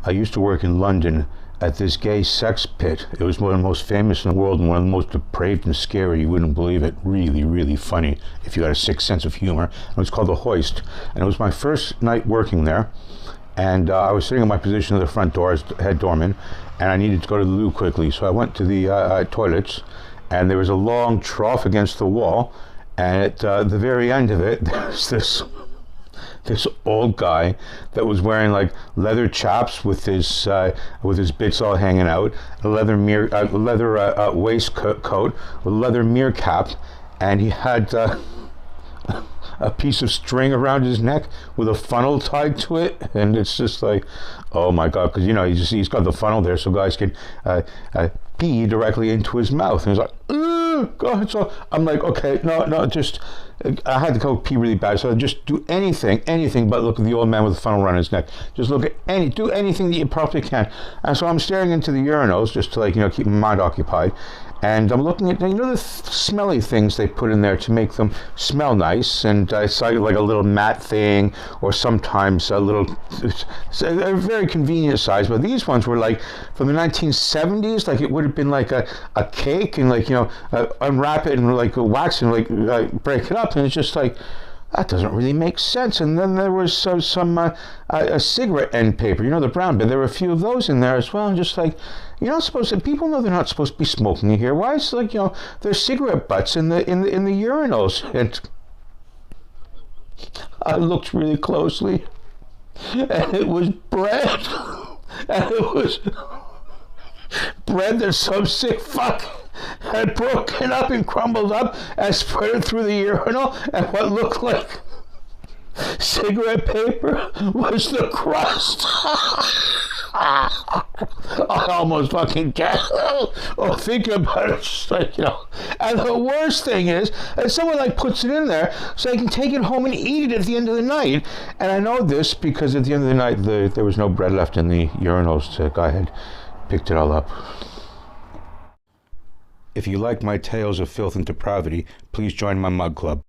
I used to work in London at this gay sex pit. It was one of the most famous in the world and one of the most depraved and scary. You wouldn't believe it. Really, really funny if you had a sick sense of humor. It was called The Hoist. And it was my first night working there. And I was sitting in my position at the front door as head doorman, and I needed to go to the loo quickly. So I went to the toilets, and there was a long trough against the wall. And at the very end of it, there's this old guy that was wearing like leather chaps with his bits all hanging out, a leather waistcoat with a leather mirror cap, and he had a piece of string around his neck with a funnel tied to it, and it's just like, oh my god, because he's got the funnel there so guys can pee directly into his mouth, and he's like, God. So I'm like, okay, no, just I had to go pee really bad, so I just do anything but look at the old man with the funnel around his neck. Just do anything that you probably can. And so I'm staring into the urinals just to keep my mind occupied. And I'm looking at, the smelly things they put in there to make them smell nice. And I saw like a little mat thing, or sometimes a very convenient size. But these ones were like from the 1970s. Like it would have been like a cake, and unwrap it and like wax and break it up. And it's just like, that doesn't really make sense. And then there was some cigarette end paper, the brown bit. There were a few of those in there as well. And just like, people know they're not supposed to be smoking in here. Why is there's cigarette butts in the urinals? And I looked really closely, and it was bread, and it was bread that some sick fuck had broken up and crumbled up and spread it through the urinal, and what looked like cigarette paper was the crust. I almost fucking can't. Think about it. Just And the worst thing is that someone puts it in there so they can take it home and eat it at the end of the night. And I know this because at the end of the night there was no bread left in the urinals. The guy had picked it all up. If you like my tales of filth and depravity, please join my mug club.